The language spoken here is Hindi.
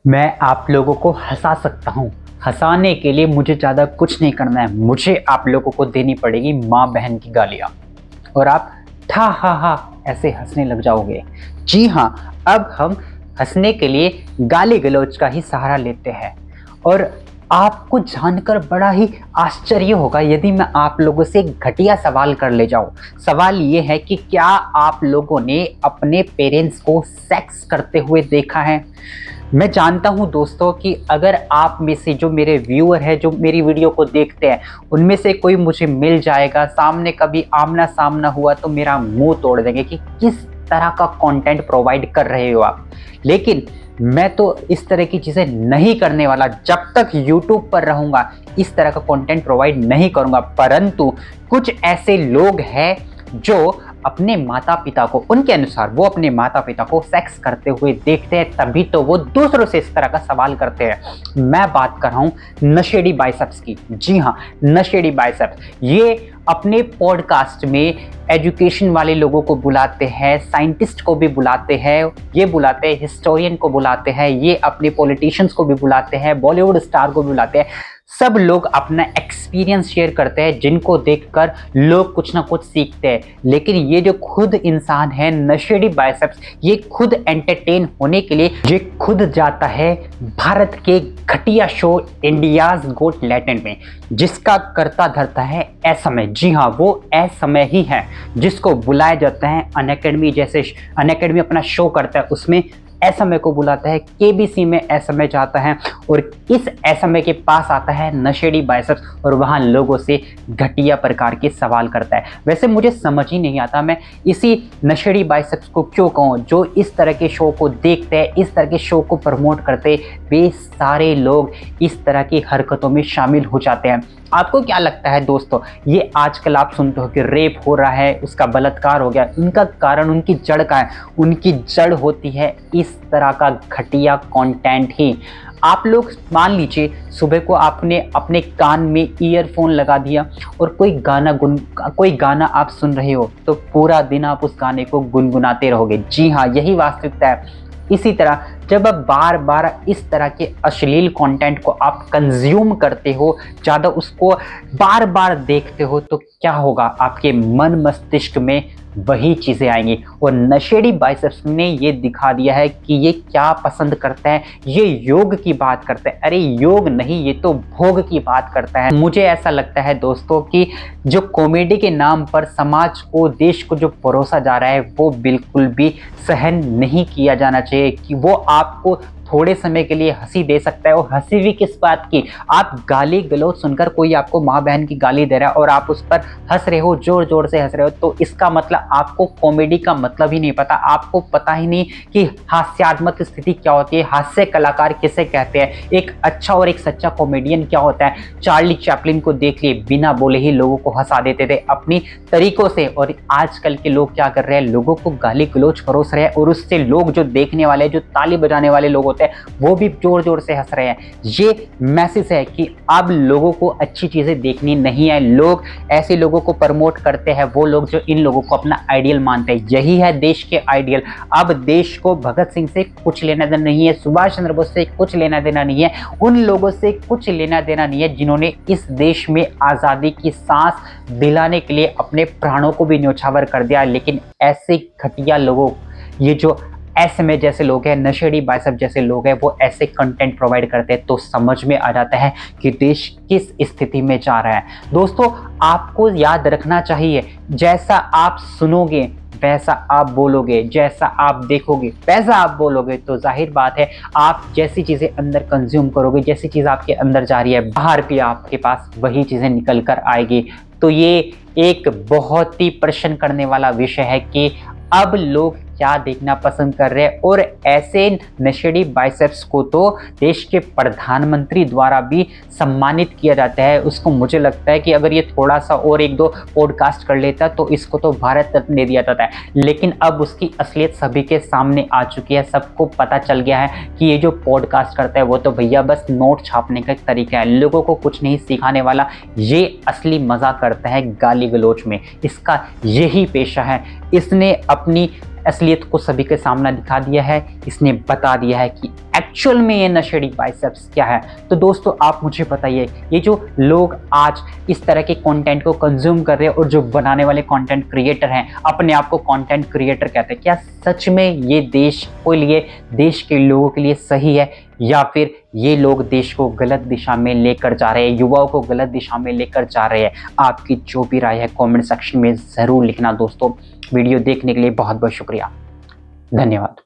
मैं आप लोगों को हंसा सकता हूँ। हंसाने के लिए मुझे ज़्यादा कुछ नहीं करना है। मुझे आप लोगों को देनी पड़ेगी माँ बहन की गालियाँ और आप ठा हा हा ऐसे हंसने लग जाओगे। जी हाँ, अब हम हंसने के लिए गाली गलौज का ही सहारा लेते हैं। और आपको जानकर बड़ा ही आश्चर्य होगा यदि मैं आप लोगों से एक घटिया सवाल कर ले जाऊं। सवाल ये है कि क्या आप लोगों ने अपने पेरेंट्स को सेक्स करते हुए देखा है? मैं जानता हूं दोस्तों कि अगर आप में से जो मेरे व्यूअर हैं, जो मेरी वीडियो को देखते हैं, उनमें से कोई मुझे मिल जाएगा, सामने कभी आमना सामना हुआ तो मेरा मुंह तोड़ देंगे कि किस तरह का कंटेंट प्रोवाइड कर रहे हो आप। लेकिन मैं तो इस तरह की चीज़ें नहीं करने वाला। जब तक यूट्यूब पर रहूँगा इस तरह का कंटेंट प्रोवाइड नहीं करूँगा। परंतु कुछ ऐसे लोग हैं जो अपने माता पिता को, उनके अनुसार वो अपने माता पिता को सेक्स करते हुए देखते हैं, तभी तो वो दूसरों से इस तरह का सवाल करते हैं। मैं बात कर रहा हूँ नशेड़ी बाइसेप्स की। जी हाँ, नशेड़ी बाइसेप्स। ये अपने पॉडकास्ट में एजुकेशन वाले लोगों को बुलाते हैं, साइंटिस्ट को भी बुलाते हैं, ये बुलाते हैं हिस्टोरियन को बुलाते हैं, ये अपने पॉलिटिशियंस को भी बुलाते हैं, बॉलीवुड स्टार को भी बुलाते हैं। सब लोग अपना एक्सपीरियंस शेयर करते हैं जिनको देखकर लोग कुछ ना कुछ सीखते हैं। लेकिन ये जो खुद इंसान है नशेड़ी बाइसेप्स, ये खुद एंटरटेन होने के लिए ये खुद जाता है भारत के घटिया शो इंडियाज गोट लैटेंट में, जिसका करता धरता है असमय। जी हाँ, वो असमय ही है जिसको बुलाया जाता है अनअकैडमी। जैसे अनअकैडमी अपना शो करता है उसमें असमय को बुलाता है, केबीसी में असमय जाता है और इस असमय के पास आता है नशेड़ी बाइसेप्स और वहाँ लोगों से घटिया प्रकार के सवाल करता है। वैसे मुझे समझ ही नहीं आता मैं इसी नशेड़ी बाइसेप्स को क्यों कहूँ। जो इस तरह के शो को देखते हैं, इस तरह के शो को प्रमोट करते, वे सारे लोग इस तरह की हरकतों में शामिल हो जाते हैं। आपको क्या लगता है दोस्तों, ये आजकल आप सुनते हो कि रेप हो रहा है, उसका बलात्कार हो गया, उनका कारण, उनकी जड़ का है? उनकी जड़ होती है इस तरह का घटिया कंटेंट ही। आप लोग मान लीजिए सुबह को आपने अपने कान में ईयरफोन लगा दिया और कोई गाना आप सुन रहे हो तो पूरा दिन आप उस गाने को गुनगुनाते रहोगे। जी हाँ, यही वास्तविकता है। इसी तरह जब आप बार बार इस तरह के अश्लील कंटेंट को आप कंज्यूम करते हो, ज़्यादा उसको बार बार देखते हो, तो क्या होगा, आपके मन मस्तिष्क में वही चीज़ें आएंगी। और नशेड़ी बाइसेप्स ने ये दिखा दिया है कि ये क्या पसंद करता है। ये योग की बात करता है। अरे योग नहीं, ये तो भोग की बात करता है। मुझे ऐसा लगता है दोस्तों कि जो कॉमेडी के नाम पर समाज को, देश को जो परोसा जा रहा है वो बिल्कुल भी सहन नहीं किया जाना चाहिए। कि वो आपको थोड़े समय के लिए हंसी दे सकता है, और हंसी भी किस बात की, आप गाली गलौज सुनकर कोई आपको माँ बहन की गाली दे रहा है और आप उस पर हंस रहे हो, जोर जोर से हंस रहे हो, तो इसका मतलब आपको कॉमेडी का मतलब ही नहीं पता। आपको पता ही नहीं कि हास्यात्मक स्थिति क्या होती है, हास्य कलाकार किसे कहते हैं, एक अच्छा और एक सच्चा कॉमेडियन क्या होता है। चार्ली चैपलिन को देख लिए, बिना बोले ही लोगों को हंसा देते थे अपनी तरीकों से। और आजकल के लोग क्या कर रहे हैं, लोगों को गाली गलौज परोस रहे हैं और उससे लोग जो देखने वाले, जो ताली बजाने वाले लोग वो भी जोर जोर से हंस रहे हैं। ये मैसेज है कि अब लोगों को अच्छी चीजें देखनी नहीं है। लोग ऐसे लोगों को प्रमोट करते हैं, वो लोग जो इन लोगों को अपना आइडियल मानते हैं। यही है देश के आइडियल। अब देश को भगत सिंह से कुछ लेना देना नहीं है, सुभाष चंद्र बोस से कुछ लेना देना नहीं है, उन लोगों से कुछ लेना देना नहीं है जिन्होंने इस देश में आजादी की सांस दिलाने के लिए अपने प्राणों को भी न्यौछावर कर दिया। लेकिन ऐसे घटिया लोगों, ये जो असमय जैसे लोग हैं, नशेड़ी बाइसेप जैसे लोग हैं, वो ऐसे कंटेंट प्रोवाइड करते हैं, तो समझ में आ जाता है कि देश किस स्थिति में जा रहा है। दोस्तों, आपको याद रखना चाहिए, जैसा आप सुनोगे वैसा आप बोलोगे, जैसा आप देखोगे वैसा आप बोलोगे। तो जाहिर बात है, आप जैसी चीज़ें अंदर कंज्यूम करोगे, जैसी चीज़ आपके अंदर जा रही है, बाहर भी आपके पास वही चीज़ें निकल कर आएगी। तो ये एक बहुत ही प्रश्न करने वाला विषय है कि अब लोग क्या देखना पसंद कर रहे हैं। और ऐसे नशेड़ी बाइसेप्स को तो देश के प्रधानमंत्री द्वारा भी सम्मानित किया जाता है। उसको मुझे लगता है कि अगर ये थोड़ा सा और एक दो पॉडकास्ट कर लेता तो इसको तो भारत रत्न दे दिया जाता है। लेकिन अब उसकी असलियत सभी के सामने आ चुकी है, सबको पता चल गया है कि ये जो पॉडकास्ट करता है वो तो भैया बस नोट छापने का तरीका है, लोगों को कुछ नहीं सिखाने वाला। ये असली मजा करता है गाली गलौज में, इसका यही पेशा है। इसने अपनी असलियत को सभी के सामने दिखा दिया है, इसने बता दिया है कि एक्चुअल में ये नशेड़ी बाइसेप्स क्या है। तो दोस्तों आप मुझे बताइए, ये जो लोग आज इस तरह के कंटेंट को कंज्यूम कर रहे हैं और जो बनाने वाले कंटेंट क्रिएटर हैं, अपने आप को कंटेंट क्रिएटर कहते हैं, क्या सच में ये देश के लिए, देश के लोगों के लिए सही है, या फिर ये लोग देश को गलत दिशा में लेकर जा रहे हैं, युवाओं को गलत दिशा में लेकर जा रहे हैं? आपकी जो भी राय है कमेंट सेक्शन में ज़रूर लिखना दोस्तों। वीडियो देखने के लिए बहुत बहुत शुक्रिया, धन्यवाद।